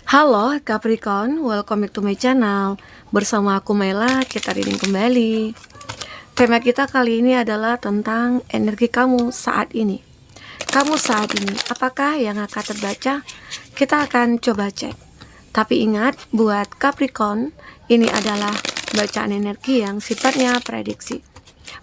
Halo Capricorn, welcome back to my channel. Bersama aku Mela, kita reading kembali. Tema kita kali ini adalah tentang energi kamu saat ini. Kamu saat ini, apakah yang akan terbaca? Kita akan coba cek. Tapi ingat, buat Capricorn, ini adalah bacaan energi yang sifatnya prediksi,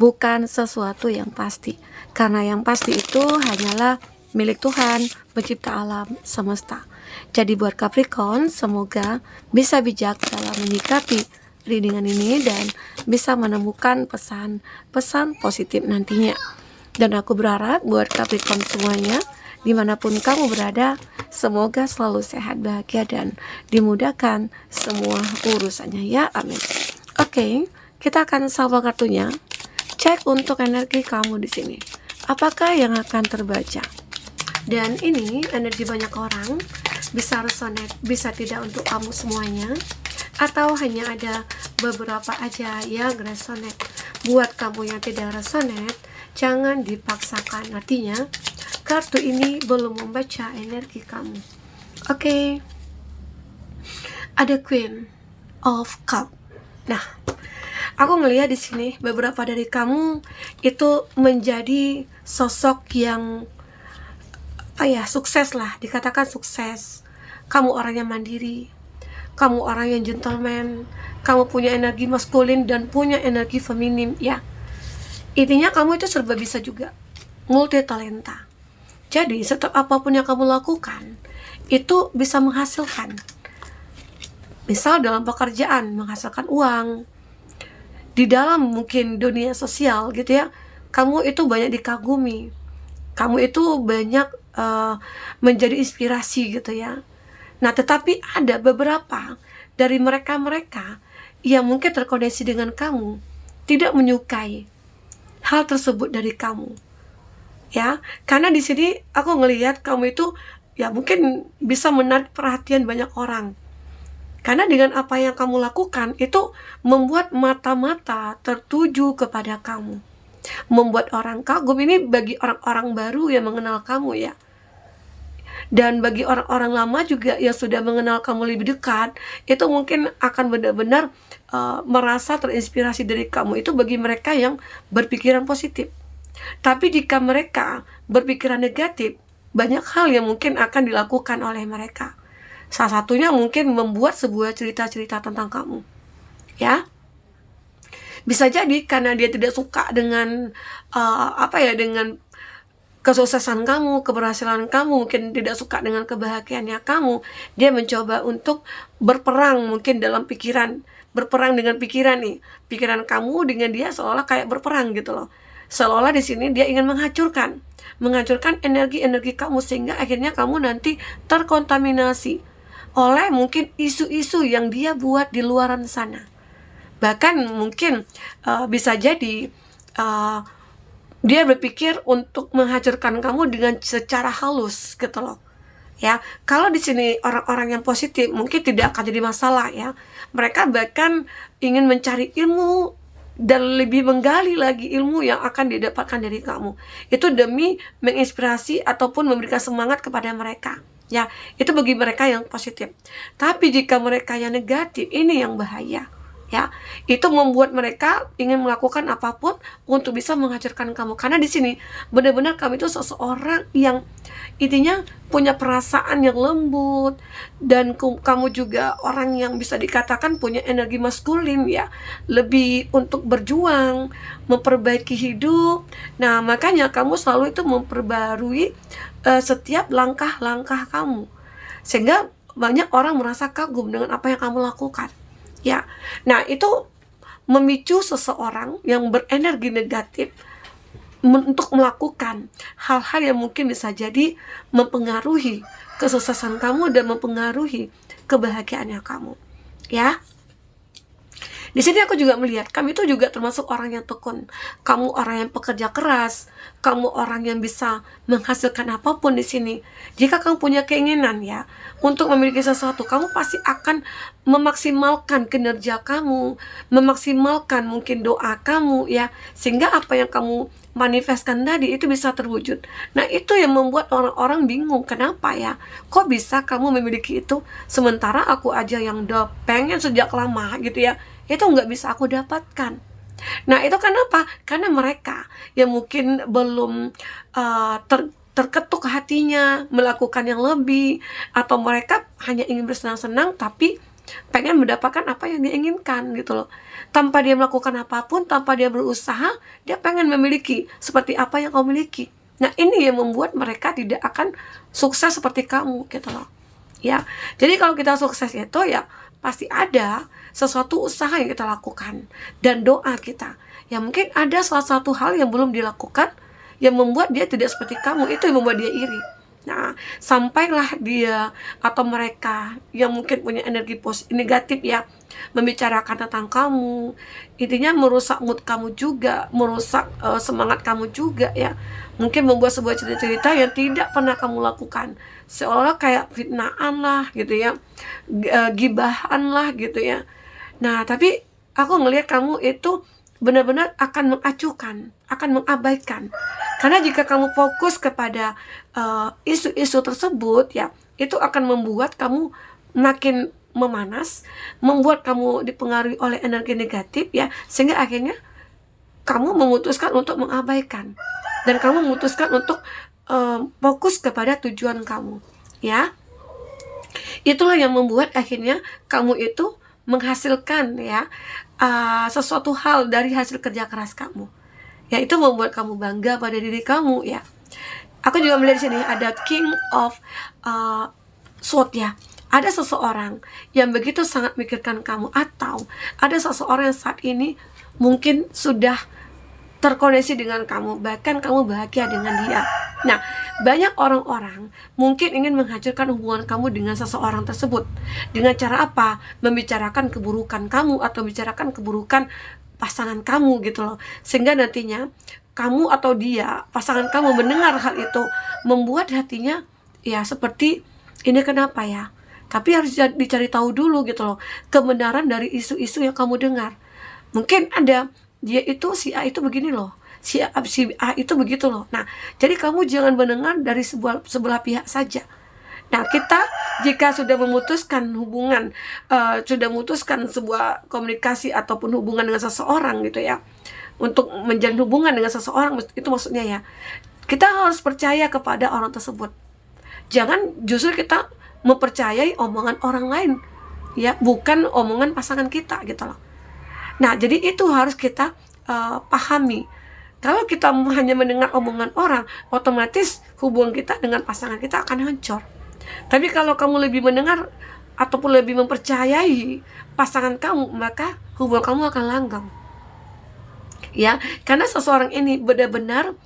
bukan sesuatu yang pasti. Karena yang pasti itu hanyalah milik Tuhan, pencipta alam semesta. Jadi buat Capricorn, semoga bisa bijak dalam menyikapi readingan ini dan bisa menemukan pesan-pesan positif nantinya. Dan aku berharap buat Capricorn semuanya, dimanapun kamu berada, semoga selalu sehat, bahagia, dan dimudahkan semua urusannya ya, amin. Oke, kita akan sapa kartunya. Cek untuk energi kamu di sini. Apakah yang akan terbaca? Dan ini energi banyak orang, bisa resonate, bisa tidak untuk kamu semuanya, atau hanya ada beberapa aja yang resonate. Buat kamu yang tidak resonate, jangan dipaksakan. Artinya, kartu ini belum membaca energi kamu. Oke. Ada Queen of Cup. Nah, aku ngelihat di sini beberapa dari kamu itu menjadi sosok yang sukses lah, dikatakan sukses. Kamu orang yang mandiri, kamu orang yang gentleman, kamu punya energi maskulin dan punya energi feminim ya. Intinya kamu itu serba bisa juga, multi talenta. Jadi setiap apapun yang kamu lakukan itu bisa menghasilkan. Misal dalam pekerjaan menghasilkan uang, di dalam mungkin dunia sosial gitu ya, kamu itu banyak dikagumi, kamu itu banyak menjadi inspirasi gitu ya. Nah, tetapi ada beberapa dari mereka-mereka yang mungkin terkoneksi dengan kamu tidak menyukai hal tersebut dari kamu. Ya, karena di sini aku ngelihat kamu itu ya mungkin bisa menarik perhatian banyak orang. Karena dengan apa yang kamu lakukan itu membuat mata-mata tertuju kepada kamu. Membuat orang kagum. Ini bagi orang-orang baru yang mengenal kamu ya. Dan bagi orang-orang lama juga yang sudah mengenal kamu lebih dekat, itu mungkin akan benar-benar merasa terinspirasi dari kamu. Itu bagi mereka yang berpikiran positif. Tapi jika mereka berpikiran negatif, banyak hal yang mungkin akan dilakukan oleh mereka. Salah satunya mungkin membuat sebuah cerita-cerita tentang kamu. Ya, bisa jadi karena dia tidak suka dengan dengan kesuksesan kamu, keberhasilan kamu, mungkin tidak suka dengan kebahagiaannya kamu, dia mencoba untuk berperang mungkin dalam pikiran, berperang dengan pikiran nih, pikiran kamu dengan dia seolah kayak berperang gitu loh, seolah di sini dia ingin menghancurkan energi-energi kamu sehingga akhirnya kamu nanti terkontaminasi oleh mungkin isu-isu yang dia buat di luaran sana. Bahkan mungkin bisa jadi dia berpikir untuk menghancurkan kamu dengan secara halus gitu loh. Ya, kalau di sini orang-orang yang positif mungkin tidak akan jadi masalah ya. Mereka bahkan ingin mencari ilmu dan lebih menggali lagi ilmu yang akan didapatkan dari kamu. Itu demi menginspirasi ataupun memberikan semangat kepada mereka. Ya, itu bagi mereka yang positif. Tapi jika mereka yang negatif, ini yang bahaya. Ya, itu membuat mereka ingin melakukan apapun untuk bisa menghancurkan kamu. Karena di sini benar-benar kamu itu seseorang yang intinya punya perasaan yang lembut, dan kamu juga orang yang bisa dikatakan punya energi maskulin ya, lebih untuk berjuang, memperbaiki hidup. Nah, makanya kamu selalu itu memperbarui setiap langkah-langkah kamu, sehingga banyak orang merasa kagum dengan apa yang kamu lakukan. Ya, nah itu memicu seseorang yang berenergi negatif untuk melakukan hal-hal yang mungkin bisa jadi mempengaruhi kesuksesan kamu dan mempengaruhi kebahagiaannya kamu. Ya, Di sini aku juga melihat kamu itu juga termasuk orang yang tekun. Kamu orang yang pekerja keras. Kamu orang yang bisa menghasilkan apapun di sini. Jika kamu punya keinginan ya untuk memiliki sesuatu, kamu pasti akan memaksimalkan kinerja kamu, memaksimalkan mungkin doa kamu ya, sehingga apa yang kamu manifestkan tadi itu bisa terwujud. Nah, itu yang membuat orang-orang bingung, kenapa ya? Kok bisa kamu memiliki itu sementara aku aja yang udah pengen sejak lama gitu ya, itu nggak bisa aku dapatkan. Nah, itu kenapa? Karena mereka yang mungkin belum terketuk hatinya melakukan yang lebih, atau mereka hanya ingin bersenang-senang tapi pengen mendapatkan apa yang dia inginkan gitu loh. Tanpa dia melakukan apapun, tanpa dia berusaha, dia pengen memiliki seperti apa yang kau miliki. Nah, ini yang membuat mereka tidak akan sukses seperti kamu gitu loh. Ya. Jadi kalau kita sukses itu ya pasti ada sesuatu usaha yang kita lakukan dan doa kita. Ya mungkin ada salah satu hal yang belum dilakukan yang membuat dia tidak seperti kamu, itu yang membuat dia iri. Nah, sampailah dia atau mereka yang mungkin punya energi negatif ya, membicarakan tentang kamu, intinya merusak mood kamu juga, merusak semangat kamu juga ya. Mungkin membuat sebuah cerita-cerita yang tidak pernah kamu lakukan, seolah kayak fitnahan lah gitu ya, gibahan lah gitu ya. Nah, tapi aku ngelihat kamu itu benar-benar akan mengacuhkan, akan mengabaikan. Karena jika kamu fokus kepada isu-isu tersebut ya, itu akan membuat kamu makin memanas, membuat kamu dipengaruhi oleh energi negatif ya, sehingga akhirnya kamu memutuskan untuk mengabaikan dan kamu memutuskan untuk fokus kepada tujuan kamu ya. Itulah yang membuat akhirnya kamu itu menghasilkan ya sesuatu hal dari hasil kerja keras kamu. Ya, itu membuat kamu bangga pada diri kamu ya. Aku juga melihat di sini ada King of Sword ya. Ada seseorang yang begitu sangat mikirkan kamu, atau ada seseorang yang saat ini mungkin sudah terkoneksi dengan kamu, bahkan kamu bahagia dengan dia. Nah, banyak orang-orang mungkin ingin menghancurkan hubungan kamu dengan seseorang tersebut. Dengan cara apa? Membicarakan keburukan kamu atau membicarakan keburukan pasangan kamu gitu loh. Sehingga nantinya kamu atau dia, pasangan kamu mendengar hal itu, membuat hatinya ya seperti ini kenapa ya? Tapi harus dicari tahu dulu gitu loh, kebenaran dari isu-isu yang kamu dengar. Mungkin ada dia itu si A itu begini loh, si A itu begitu loh. Nah, jadi kamu jangan mendengar dari sebelah pihak saja. Nah, kita jika sudah memutuskan hubungan, sudah memutuskan sebuah komunikasi ataupun hubungan dengan seseorang gitu ya, untuk menjalin hubungan dengan seseorang, itu maksudnya ya, kita harus percaya kepada orang tersebut. Jangan justru kita mempercayai omongan orang lain ya, bukan omongan pasangan kita gitu loh. Nah, jadi itu harus kita pahami. Kalau kita hanya mendengar omongan orang, otomatis hubungan kita dengan pasangan kita akan hancur. Tapi kalau kamu lebih mendengar ataupun lebih mempercayai pasangan kamu, maka hubungan kamu akan langgeng. Ya, karena seseorang ini benar-benar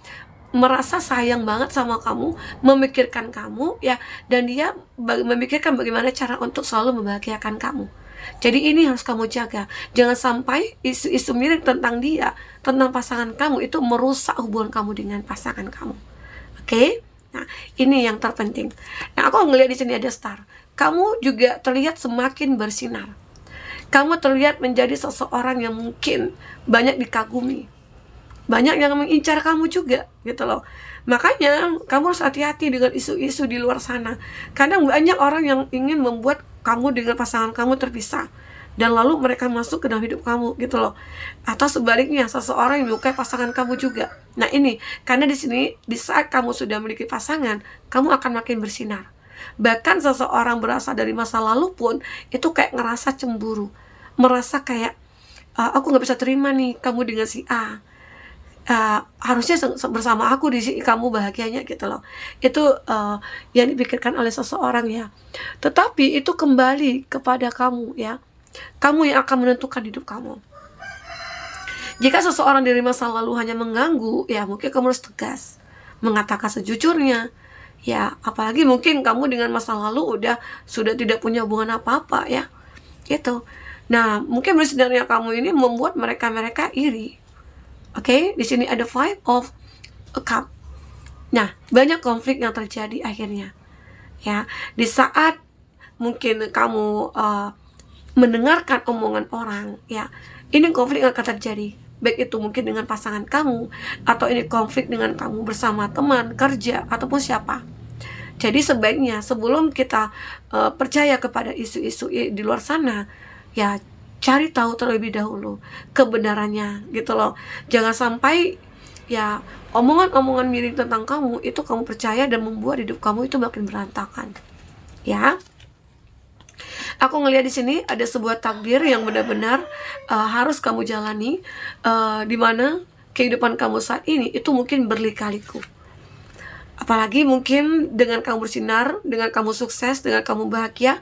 merasa sayang banget sama kamu, memikirkan kamu ya, dan dia memikirkan bagaimana cara untuk selalu membahagiakan kamu. Jadi ini harus kamu jaga. Jangan sampai isu-isu miring tentang dia, tentang pasangan kamu itu merusak hubungan kamu dengan pasangan kamu. Oke? Nah, ini yang terpenting. Nah, aku ngelihat di sini ada star. Kamu juga terlihat semakin bersinar. Kamu terlihat menjadi seseorang yang mungkin banyak dikagumi. Banyak yang mengincar kamu juga, gitu loh. Makanya, kamu harus hati-hati dengan isu-isu di luar sana. Kadang banyak orang yang ingin membuat kamu dengan pasangan kamu terpisah, dan lalu mereka masuk ke dalam hidup kamu, gitu loh. Atau sebaliknya, seseorang yang menyukai pasangan kamu juga. Nah, ini, karena di sini, di saat kamu sudah memiliki pasangan, kamu akan makin bersinar. Bahkan seseorang berasal dari masa lalu pun, itu kayak ngerasa cemburu. Merasa kayak, aku gak bisa terima nih, kamu dengan si A. Harusnya bersama aku di sini kamu bahagianya gitu loh. Itu yang dipikirkan oleh seseorang ya. Tetapi itu kembali kepada kamu ya. Kamu yang akan menentukan hidup kamu. Jika seseorang dari masa lalu hanya mengganggu, ya mungkin kamu harus tegas, mengatakan sejujurnya. Ya, apalagi mungkin kamu dengan masa lalu sudah tidak punya hubungan apa-apa ya. Gitu. Nah, mungkin bersinarnya kamu ini membuat mereka iri. Oke, di sini ada Five of a Cup. Nah, banyak konflik yang terjadi akhirnya. Ya, di saat mungkin kamu mendengarkan omongan orang, ya, ini konflik akan terjadi. Baik itu mungkin dengan pasangan kamu, atau ini konflik dengan kamu bersama teman, kerja, ataupun siapa. Jadi sebaiknya sebelum kita percaya kepada isu-isu di luar sana, ya cari tahu terlebih dahulu kebenarannya gitu loh. Jangan sampai ya omongan-omongan miring tentang kamu itu kamu percaya dan membuat hidup kamu itu makin berantakan. Ya. Aku ngelihat di sini ada sebuah takdir yang benar-benar harus kamu jalani, di mana kehidupan kamu saat ini itu mungkin berlika-liku. Apalagi mungkin dengan kamu bersinar, dengan kamu sukses, dengan kamu bahagia,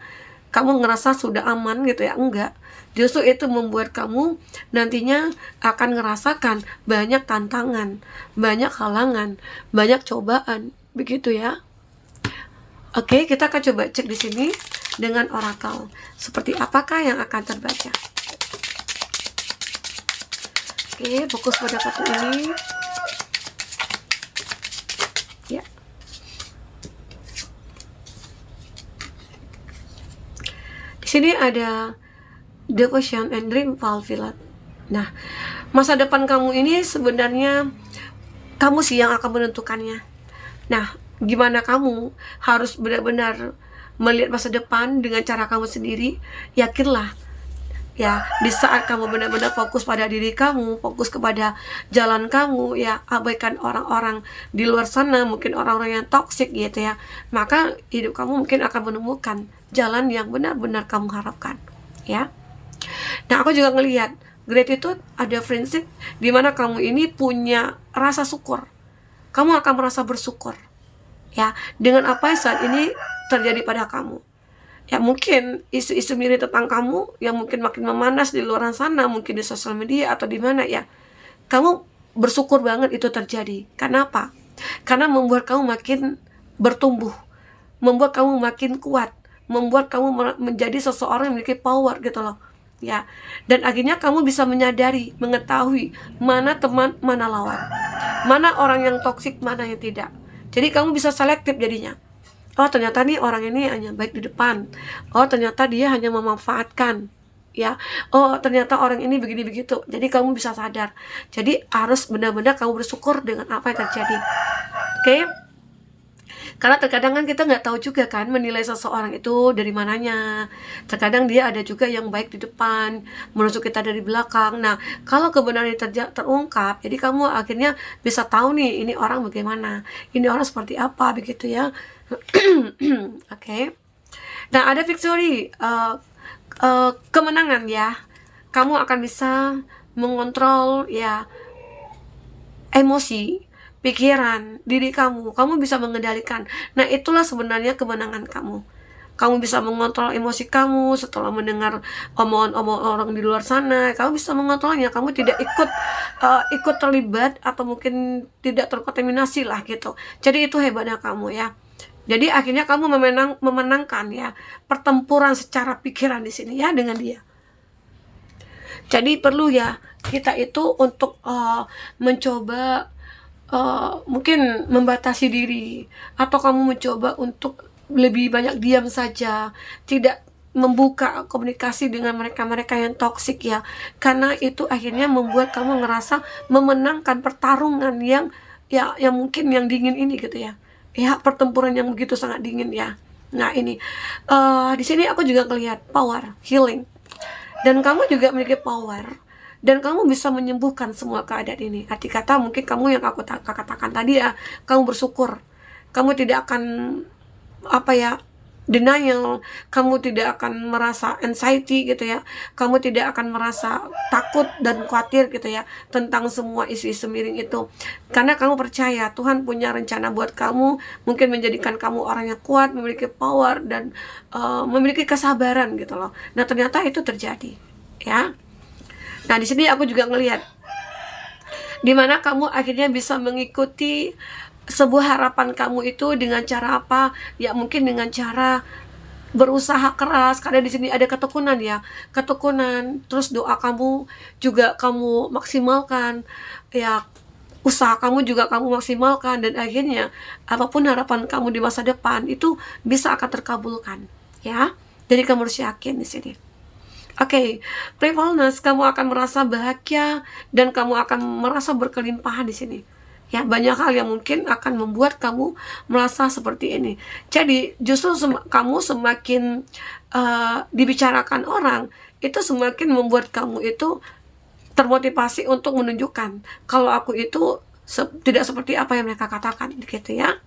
kamu ngerasa sudah aman gitu ya. Enggak, justru itu membuat kamu nantinya akan ngerasakan banyak tantangan, banyak halangan, banyak cobaan, begitu ya. Oke, kita akan coba cek di sini dengan orakel. Seperti apakah yang akan terbaca? Oke, fokus pada kartu ini. Ya. Di sini ada Devotion and Dream Fulfilled. Nah, masa depan kamu ini sebenarnya kamu sih yang akan menentukannya. Nah, gimana kamu harus benar-benar melihat masa depan dengan cara kamu sendiri. Yakinlah ya, di saat kamu benar-benar fokus pada diri kamu, fokus kepada jalan kamu, ya abaikan orang-orang di luar sana, mungkin orang-orang yang toksik gitu ya, maka hidup kamu mungkin akan menemukan jalan yang benar-benar kamu harapkan ya. Nah, aku juga ngelihat gratitude, ada prinsip di mana kamu ini punya rasa syukur. Kamu akan merasa bersyukur ya dengan apa yang saat ini terjadi pada kamu. Ya mungkin isu-isu miring tentang kamu yang mungkin makin memanas di luar sana, mungkin di sosial media atau di mana ya. Kamu bersyukur banget itu terjadi. Karena apa? Karena membuat kamu makin bertumbuh, membuat kamu makin kuat, membuat kamu menjadi seseorang yang memiliki power gitu loh. Ya. Dan akhirnya kamu bisa menyadari, mengetahui mana teman, mana lawan. Mana orang yang toksik, mana yang tidak. Jadi kamu bisa selektif jadinya. Oh, ternyata nih orang ini hanya baik di depan. Oh, ternyata dia hanya memanfaatkan. Ya. Oh, ternyata orang ini begini begitu. Jadi kamu bisa sadar. Jadi harus benar-benar kamu bersyukur dengan apa yang terjadi. Oke? Karena terkadang kan kita nggak tahu juga kan menilai seseorang itu dari mananya. Terkadang dia ada juga yang baik di depan, menusuk kita dari belakang. Nah, kalau kebenaran terungkap, jadi kamu akhirnya bisa tahu nih ini orang bagaimana, ini orang seperti apa begitu ya. Oke. Nah, ada victory, kemenangan ya. Kamu akan bisa mengontrol ya emosi, pikiran, diri kamu. Kamu bisa mengendalikan. Nah, itulah sebenarnya kemenangan kamu. Kamu bisa mengontrol emosi kamu setelah mendengar omongan-omongan orang di luar sana. Kamu bisa mengontrolnya. Kamu tidak ikut terlibat atau mungkin tidak terkontaminasi lah gitu. Jadi itu hebatnya kamu ya. Jadi akhirnya kamu memenangkan ya pertempuran secara pikiran di sini ya dengan dia. Jadi perlu ya kita itu untuk mencoba mungkin membatasi diri, atau kamu mencoba untuk lebih banyak diam saja, tidak membuka komunikasi dengan mereka-mereka yang toksik ya, karena itu akhirnya membuat kamu ngerasa memenangkan pertarungan yang mungkin yang dingin ini gitu ya. Ya, pertempuran yang begitu sangat dingin ya. Nah, ini di sini aku juga ngelihat power healing. Dan kamu juga memiliki power, dan kamu bisa menyembuhkan semua keadaan ini. Arti kata mungkin kamu yang aku katakan tadi ya, kamu bersyukur. Kamu tidak akan denial, kamu tidak akan merasa anxiety gitu ya. Kamu tidak akan merasa takut dan khawatir gitu ya tentang semua isu-isu miring itu. Karena kamu percaya Tuhan punya rencana buat kamu, mungkin menjadikan kamu orang yang kuat, memiliki power dan memiliki kesabaran gitu loh. Nah, ternyata itu terjadi ya. Nah, di sini aku juga ngelihat dimana kamu akhirnya bisa mengikuti sebuah harapan kamu itu dengan cara apa? Ya mungkin dengan cara berusaha keras, karena di sini ada ketekunan ya, ketekunan, terus doa kamu juga kamu maksimalkan, ya usaha kamu juga kamu maksimalkan, dan akhirnya apapun harapan kamu di masa depan itu bisa akan terkabulkan, ya. Jadi kamu harus yakin di sini. Oke, playfulness, kamu akan merasa bahagia dan kamu akan merasa berkelimpahan di sini. Ya, banyak hal yang mungkin akan membuat kamu merasa seperti ini. Jadi, justru kamu semakin dibicarakan orang, itu semakin membuat kamu itu termotivasi untuk menunjukkan kalau aku itu tidak seperti apa yang mereka katakan, gitu ya.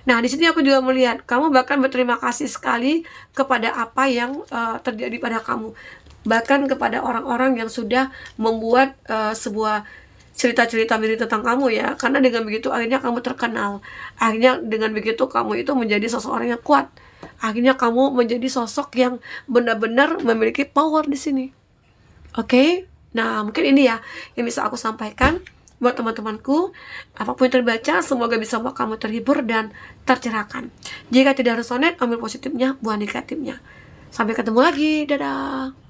Nah, di sini aku juga melihat kamu bahkan berterima kasih sekali kepada apa yang terjadi pada kamu, bahkan kepada orang-orang yang sudah membuat sebuah cerita-cerita miris tentang kamu ya, karena dengan begitu akhirnya kamu terkenal, akhirnya dengan begitu kamu itu menjadi seseorang yang kuat, akhirnya kamu menjadi sosok yang benar-benar memiliki power di sini. Oke, nah mungkin ini ya yang bisa aku sampaikan buat teman-temanku. Apapun yang terbaca, semoga bisa membuat kamu terhibur dan tercerahkan. Jika tidak resonate, ambil positifnya, buang negatifnya. Sampai ketemu lagi, dadah.